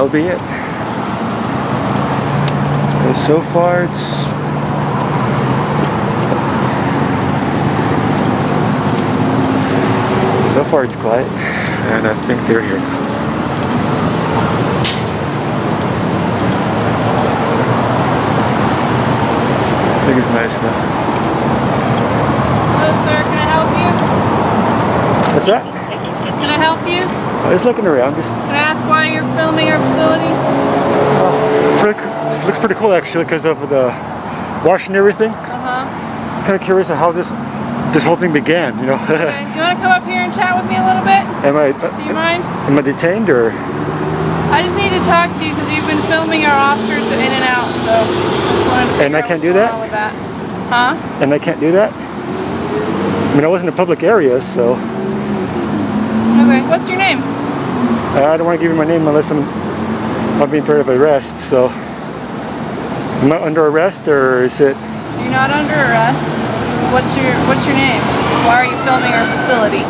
That'll be it. So far it's quiet, and I think they're here. I think it's nice though. Hello sir, can I help you? What's that? Can I help you? I was looking around. Just Can I ask why you're filming our facility? looks pretty cool actually because of the wash and everything. Uh-huh. Kind of curious of how this whole thing began, you know. Okay, you want to come up here and chat with me a little bit? Do you mind? Am I detained or? I just need to talk to you because you've been filming our officers in and out, so I just wanted to And I can't do that? with that. Huh? And I can't do that? I mean, I was in a public area, so. Okay, what's your name? I don't want to give you my name unless I'm being threatened of arrest, so. Am I under arrest or is it? You're not under arrest. What's your name? Why are you filming our facility?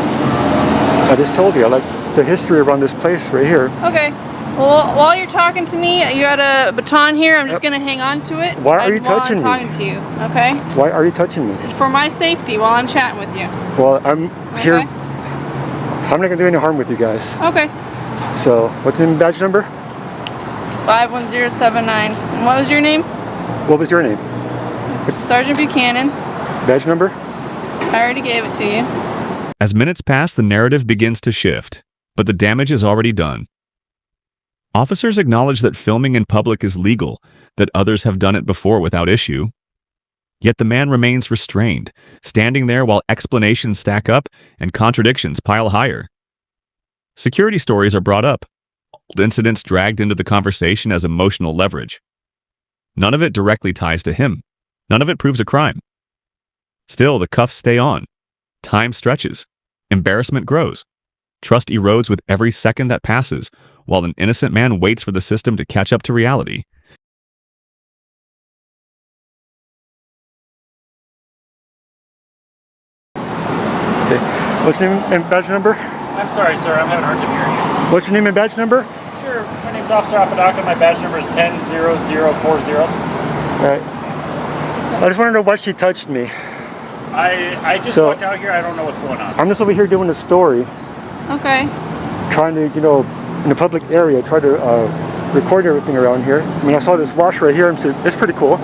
I just told you, I like the history around this place right here. Okay. Well, while you're talking to me, you got a baton here. I'm just going to hang on to it. Why are you touching me? While I'm talking to you, okay? Why are you touching me? It's for my safety while I'm chatting with you. Well, I'm here. Okay. I'm not going to do any harm with you guys. Okay. So, what's the name and badge number? It's 51079. And what was your name? What was your name? It's Sergeant Buchanan. Badge number? I already gave it to you. As minutes pass, the narrative begins to shift, but the damage is already done. Officers acknowledge that filming in public is legal, that others have done it before without issue. Yet the man remains restrained, standing there while explanations stack up and contradictions pile higher. Security stories are brought up, old incidents dragged into the conversation as emotional leverage. None of it directly ties to him. None of it proves a crime. Still, the cuffs stay on. Time stretches. Embarrassment grows. Trust erodes with every second that passes, while an innocent man waits for the system to catch up to reality. Okay. What's your name and badge number? I'm sorry, sir. I'm having a hard time hearing you. What's your name and badge number? Sure. My name's Officer Apodaca. My badge number is 100040. Alright. I just want to know why she touched me. I just walked out here. I don't know what's going on. I'm just over here doing a story. Okay. Trying to, you know, in a public area, try to record everything around here. I mean, I saw this wash right here. It's pretty cool.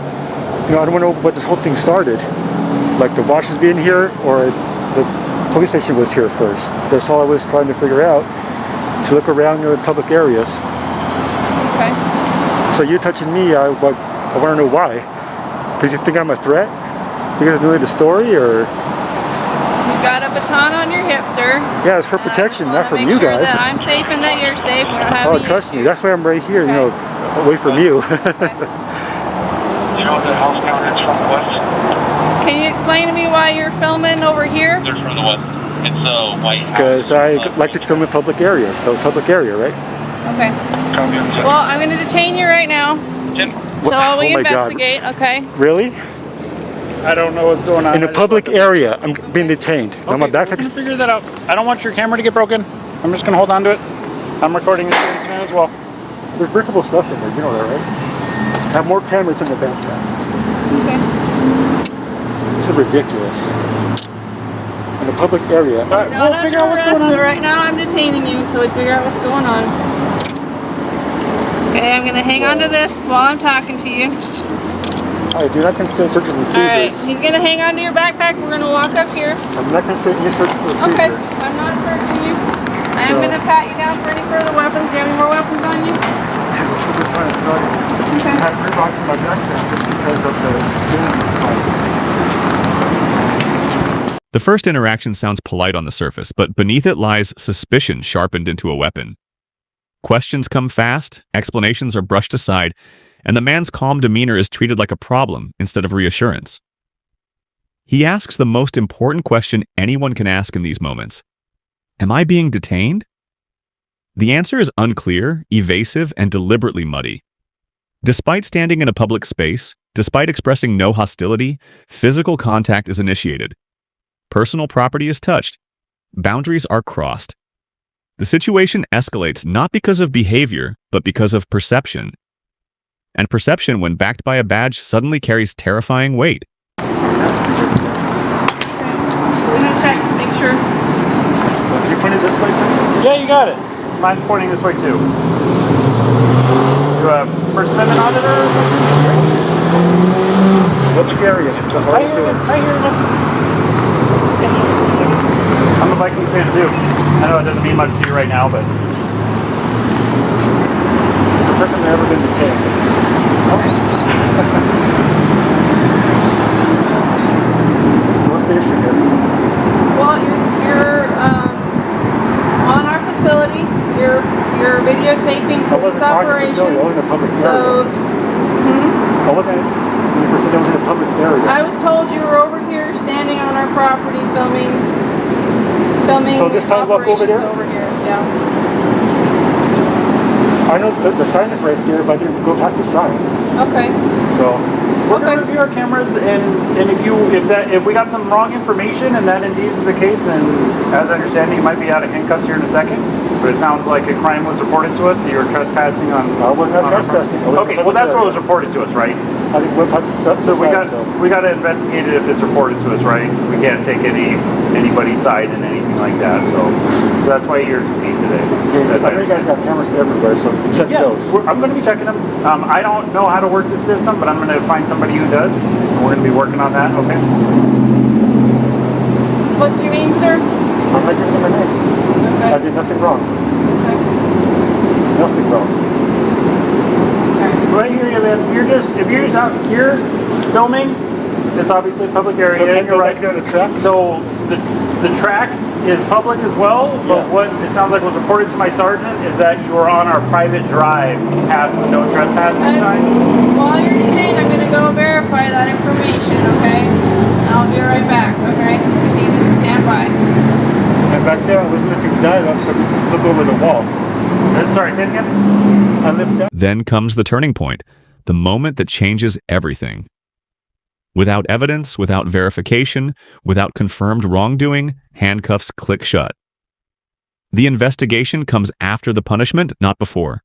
You know, I don't know what this whole thing started. Like the wash is being here or the police station was here first. That's all I was trying to figure out, to look around in public areas. Okay. So you touching me, I want to know why. Because you think I'm a threat? Because I'm doing the story, or? You've got a baton on your hip, sir. Yeah, it's for protection, not from you guys. That I'm safe and that you're safe. We don't have any trust me, issues. that's why I'm right here, Okay. you know, away from you. You know the house counter is from the west? Can you explain to me why you're filming over here? They're from the west. It's a white house. Because I like to film in public areas, so public area, right? Okay. Copy on the Well, I'm going to detain you right now. So while we Oh my God. investigate, okay? Really? I don't know what's going on. In a public area, I'm being detained. Now my Okay, so we're backpack's... gonna figure that out. I don't want your camera to get broken. I'm just gonna hold on to it. I'm recording this incident as well. There's breakable stuff in there, you know that, right? I have more cameras in the backpack. Okay. This is ridiculous. In a public area. All right, Not we'll figure out under what's arrest, going but on. right now I'm detaining you until we figure out what's going on. Okay, I'm going to hang on to this while I'm talking to you. Alright, do not consider searches and Alright, seizures. he's going to hang on to your backpack. We're going to walk up here. I'm not considering any searches or seizures. Okay, I'm not searching you. I am going to pat you down for any further weapons. Do you have any more weapons on you? Yeah, we're just trying to start it. Okay. I have 3 boxes in my backpack just because of the The first interaction sounds polite on the surface, but beneath it lies suspicion sharpened into a weapon. Questions come fast, explanations are brushed aside, and the man's calm demeanor is treated like a problem instead of reassurance. He asks the most important question anyone can ask in these moments. Am I being detained? The answer is unclear, evasive, and deliberately muddy. Despite standing in a public space, despite expressing no hostility, physical contact is initiated. Personal property is touched. Boundaries are crossed. The situation escalates not because of behavior, but but because of perception. And perception, when backed by a badge, suddenly carries terrifying weight. Okay. We're gonna check, make sure. Can you point it this way, please? Yeah, you got it. Mine's pointing this way too. You a First Amendment auditor or something? Public areas. That's what I was doing. I hear you. I'm a Vikings fan too. I know it doesn't mean much to you right now, but It's the first time I've ever been detained. So what's the issue here? Well, you're on our facility. You're videotaping I police wasn't on the operations. facility, I was in a public area. So, I wasn't, when you said I was in a public area. I was told you were over here standing on our property filming So this sidewalk over operations there? over here. Yeah. I know the sign is right there, but I didn't go past the sign. Okay. So, we're gonna Okay. review our cameras, and if we got some wrong information and that indeed is the case, and as I understand it, you might be out of handcuffs here in a second. But it sounds like a crime was reported to us that you were trespassing on. I was not on our trespassing. I was in Okay, a well public that's what area. was reported to us, right? I didn't go past the So we sign, got to investigate it if it's reported to us, right? We can't take anybody's side in anything like that. So that's why you're detained today. Okay, As I know you guys got cameras everywhere, so check Yeah, those. I'm going to be checking them. I don't know how to work the system, but I'm going to find somebody who does. And we're going to be working on that. Okay. What's your name, sir? I'm not giving them a name. I Okay. did nothing wrong. Okay. Nothing wrong. Right here, man. If you're just out here filming, it's obviously a public area. So can and you're go right. back there on the track? So the track is public as well, but Yeah. what it sounds like was reported to my sergeant is that you were on our private drive past the no trespassing signs. While you're detained, I'm gonna go verify that information, okay? I'll be right back, okay? Proceed to stand by. And back there, I was lifting the dial up so we could look over the wall. Sorry, say it again? I lift that. Then comes the turning point, the moment that changes everything. Without evidence, without verification, without confirmed wrongdoing, handcuffs click shut. The investigation comes after the punishment, not before.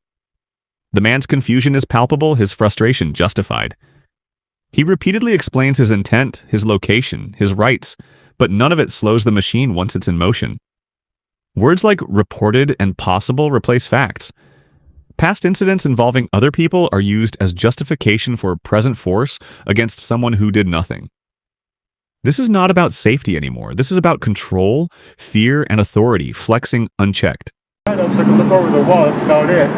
The man's confusion is palpable, his frustration justified. He repeatedly explains his intent, his location, his rights, but none of it slows the machine once it's in motion. Words like reported and possible replace facts. Past incidents involving other people are used as justification for present force against someone who did nothing. This is not about safety anymore. This is about control, fear, and authority flexing unchecked. Dial up so I could look over the wall. That's about it.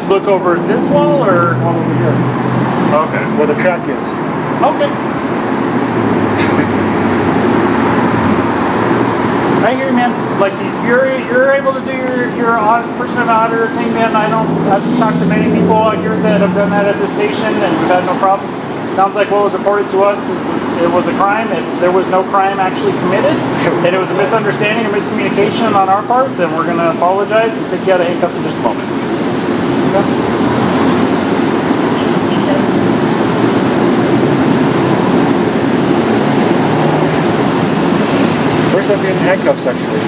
Look over this wall or? All over here, Okay. where the track is. Okay. I hear you, man. Like, if you're able to do your First Amendment auditor thing, man, I don't have to talk to many people out here that have done that at this station, and we've had no problems. Sounds like what was reported to us is it was a crime. If there was no crime actually committed, and it was a misunderstanding or miscommunication on our part, then we're going to apologize and take you out of handcuffs in just a moment. First time being in handcuffs, actually.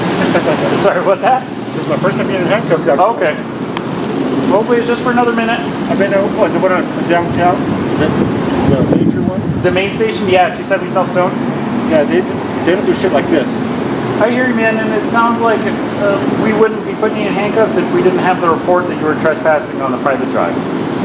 Sorry, what's that? This is my first time being in handcuffs, actually. Okay. Hopefully it's just for another minute. I've been the one on downtown, the major one. The main station, yeah, 270 South Stone. Yeah, they don't do shit like this. I hear you, man, and it sounds like we wouldn't be putting you in handcuffs if we didn't have the report that you were trespassing on the private drive.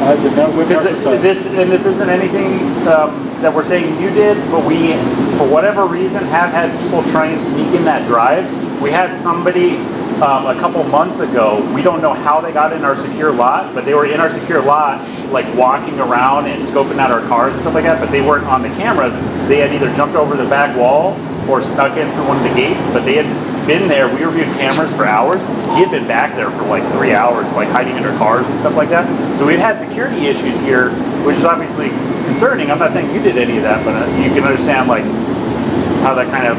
I did not witness Because this isn't anything that we're saying you did, but we, for whatever reason, have had people try and sneak in that drive. We had somebody a couple months ago. We don't know how they got in our secure lot, but they were in our secure lot, like walking around and scoping out our cars and stuff like that. But they weren't on the cameras. They had either jumped over the back wall or snuck in through one of the gates. But they had been there. We reviewed cameras for hours. He had been back there for like 3 hours, like hiding in our cars and stuff like that. So we've had security issues here, which is obviously concerning. I'm not saying you did any of that, but you can understand like how that kind of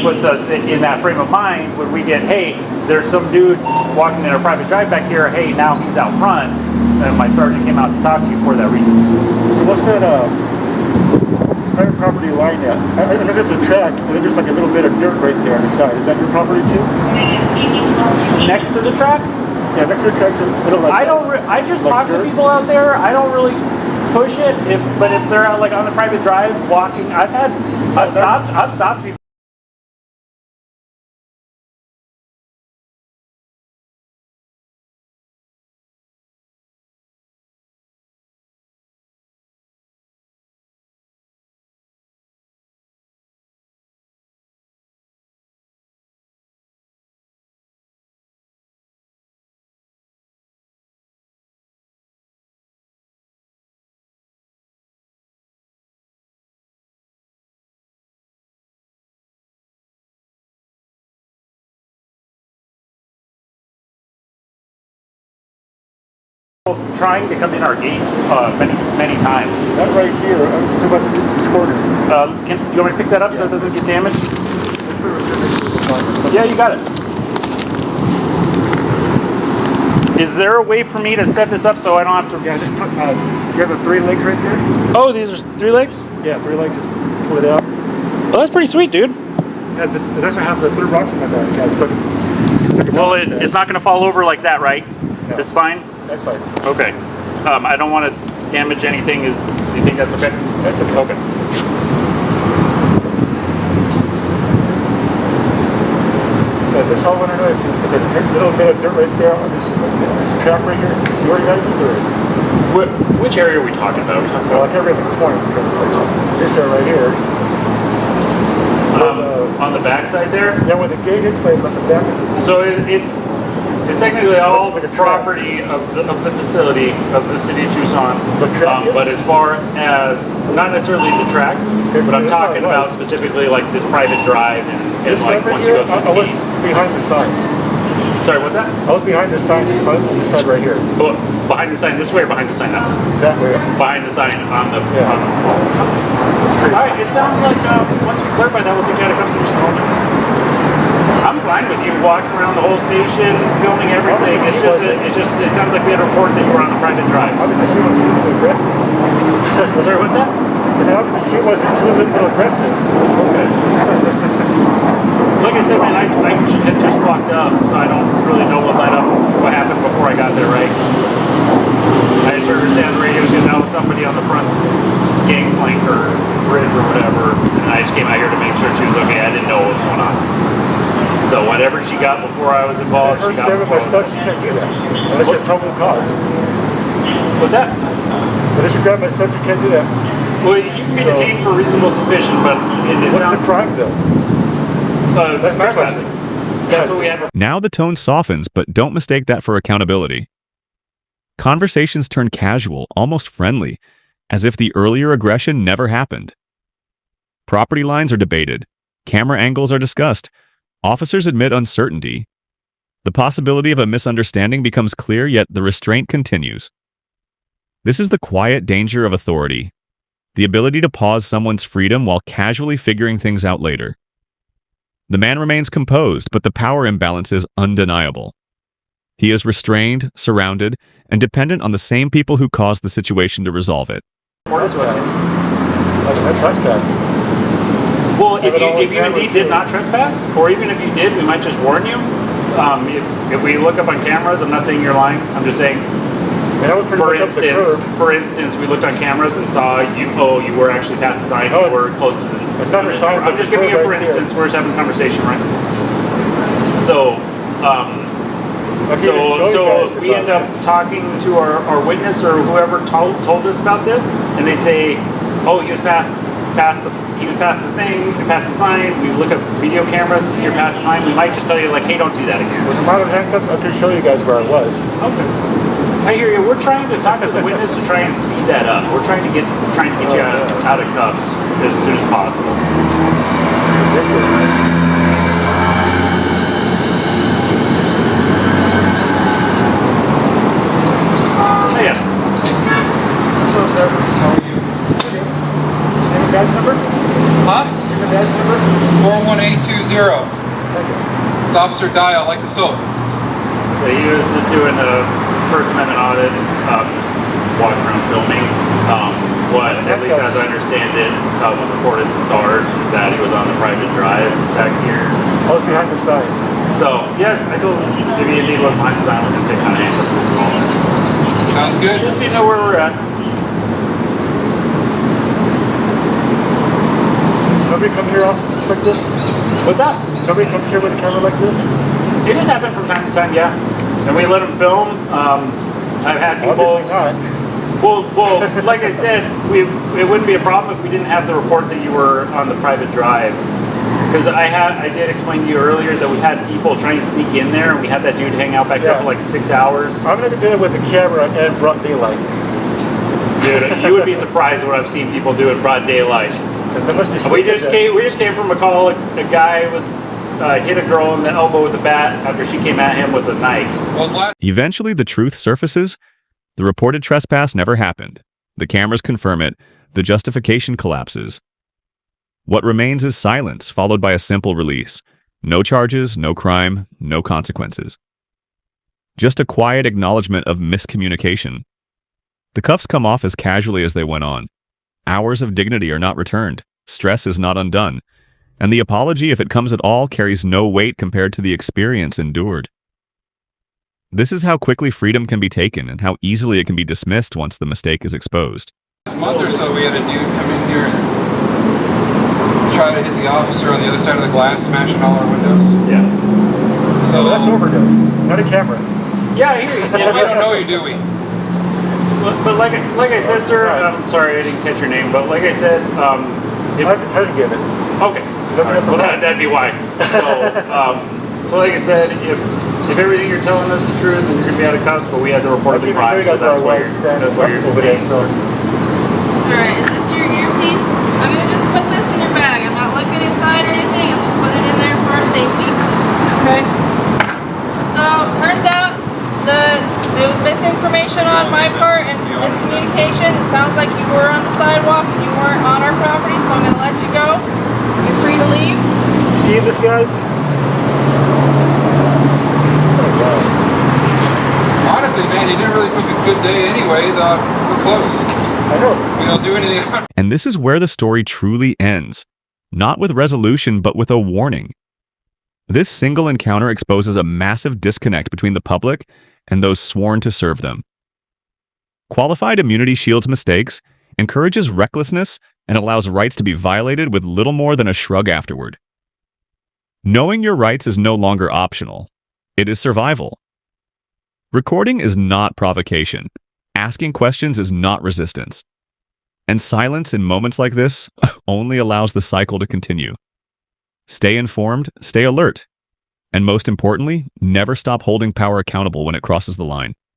puts us in that frame of mind when we get, hey, there's some dude walking in a private drive back here. Hey, now he's out front, and my sergeant came out to talk to you for that reason. So what's that private property line at? I know there's a track, and then there's like a little bit of dirt right there on the side. Is that your property too? Next to the track? Yeah, next to the tracks, we don't like I that. don't. I just Like talk to dirt? people out there. I don't really push it. But if they're out like on the private drive walking, I've stopped people. Trying to come in our gates many times. That right here, I'm talking about this corner. You want me to pick that up so it doesn't get damaged? Yeah, you got it. Is there a way for me to set this up so I don't have to? Yeah, just put, you have the 3 legs right there? Oh, these are 3 legs? Yeah, 3 legs, just pull it out. Well, that's pretty sweet, dude. Yeah, it doesn't have the 3 rocks in the back. Yeah, so Well, it's not going to fall over like that, right? No. It's fine? That's fine. Okay. I don't want to damage anything. Do you think that's okay? That's okay. Okay. Yeah, this all I want to know, it's a little bit of dirt right there on this track right here. Is your guys' or? Which area are we talking about? We're talking Well, I about can't really point because it's like this area right here. on the back side there. Yeah, where the gate is, but on the back of the So it's technically all Like a the track. property of the facility of the city of Tucson. The track is? But as far as not necessarily the track, Okay, but I'm that's how talking it was. about specifically like this private drive and this like right once you here, go I through was the gates. behind the sign. Sorry, what's that? I was behind the sign on the side right here. Oh, behind the sign this way or behind the sign that way? That way. Behind the sign on the. Yeah. On the The street. all right, it sounds like once we clarify that, we'll take out a couple of just a moment. I'm fine with you walking around the whole station, filming everything. It sounds like we had a report that you were on a private drive. Obviously, she wasn't too aggressive. Sorry, what's that? I said, obviously, she wasn't too aggressive. Okay. Like I said, man, I had just walked up, so I don't really know what happened before I got there, right? I just heard her say on the radio she was out with somebody on the front gangplank or bridge or whatever, and I just came out here to make sure she was okay. I didn't know what was going on. So whatever she got before I was involved, she got With my before. stuff, you can't do that. Unless you have probable cause. What's that? Unless you grab my stuff, you can't do that. Well, you can be detained for reasonable suspicion, but it's What's not the crime, though? That's my trespassing. question. That's what we had. Now the tone softens, but don't mistake that for accountability. Conversations turn casual, almost friendly, as if the earlier aggression never happened. Property lines are debated. Camera angles are discussed. Officers admit uncertainty. The possibility of a misunderstanding becomes clear, yet the restraint continues. This is the quiet danger of authority, the ability to pause someone's freedom while casually figuring things out later. The man remains composed, but the power imbalance is undeniable. He is restrained, surrounded, and dependent on the same people who caused the situation to resolve it. I trespass. Well, if you camera indeed too. did not trespass, or even if you did, we might just warn you. If we look up on cameras, I'm not saying you're lying. I'm just saying, I was pretty much up the curb. for instance, we looked on cameras and saw you. Oh, you were actually past the sign. Oh, You were close to the. it's not a sign, I'm but just the giving you a curb for right there. instance. We're just having a conversation, right? So. I can't even show you So guys we about end up talking to our witness or whoever told us about this, and they say, "Oh, he was past the thing, he passed the sign." We look at video cameras, see you're past the sign. We might just tell you like, "Hey, don't do that again." With the amount of handcuffs, I can show you guys where I was. Okay. I hear you. We're trying to talk to the witness to try and speed that up. We're trying to get you out of cuffs as soon as possible. Yeah. What's up, sir? How are you? Name and badge number? Huh? Name and badge number? 41820. Thank you. It's Officer Dial, like the soap. So he was just doing a First Amendment audit, walking around filming. What, at least as I understand it, was reported to Sarge is that he was on the private drive back here. I was behind the sign. So So, yeah, I told him if you need one behind the sign, we're going to take on handles and all that. Sounds good. Just so you know where we're at. Nobody come here like this? What's that? Nobody comes here with a camera like this? It has happened from time to time, yeah. And we let them film. I've had people. Obviously not. Well, like I said, it wouldn't be a problem if we didn't have the report that you were on the private drive. Because I did explain to you earlier that we had people try and sneak in there, and we had that dude hang out back there for like 6 hours. I'm gonna do it with the camera and broad daylight. Dude, you would be surprised what I've seen people do in broad daylight. There must be We just came from a call. A guy was hit a girl in the elbow with a bat after she came at him with a knife. Eventually, the truth surfaces. The reported trespass never happened. The cameras confirm it. The justification collapses. What remains is silence, followed by a simple release. No charges, no crime, no consequences. Just a quiet acknowledgement of miscommunication. The cuffs come off as casually as they went on. Hours of dignity are not returned. Stress is not undone. And the apology, if it comes at all, carries no weight compared to the experience endured. This is how quickly freedom can be taken and how easily it can be dismissed once the mistake is exposed. Last month or so, we had a dude come in here and try to hit the officer on the other side of the glass, smashing all our windows. Yeah. So that's overdose, not a camera. Yeah, I hear you. Well, we don't know you, do we? But like I said, sir, I'm sorry I didn't catch your name, but like I said, if, I didn't get it. Okay. Well, that'd be why. So like I said, if everything you're telling us is true, then you're gonna be out of cuffs. But we had to report the crime, so that's why you're detained. So. Alright, is this your earpiece? I'm gonna just put this in your bag. I'm not looking inside or anything. I'm just putting it in there for our safety. Okay? So, turns out that it was misinformation on my part and miscommunication. It sounds like you were on the sidewalk and you weren't on our property, so I'm gonna let you go. You're free to leave. See this, guys? Honestly, man, he didn't really pick a good day anyway. We're close. I know. We don't do anything. And this is where the story truly ends. Not with resolution, but with a warning. This single encounter exposes a massive disconnect between the public and those sworn to serve them. Qualified immunity shields mistakes, encourages recklessness, and allows rights to be violated with little more than a shrug afterward. Knowing your rights is no longer optional. It is survival. Recording is not provocation. Asking questions is not resistance. And silence in moments like this only allows the cycle to continue. Stay informed, stay alert, and most importantly, never stop holding power accountable when it crosses the line.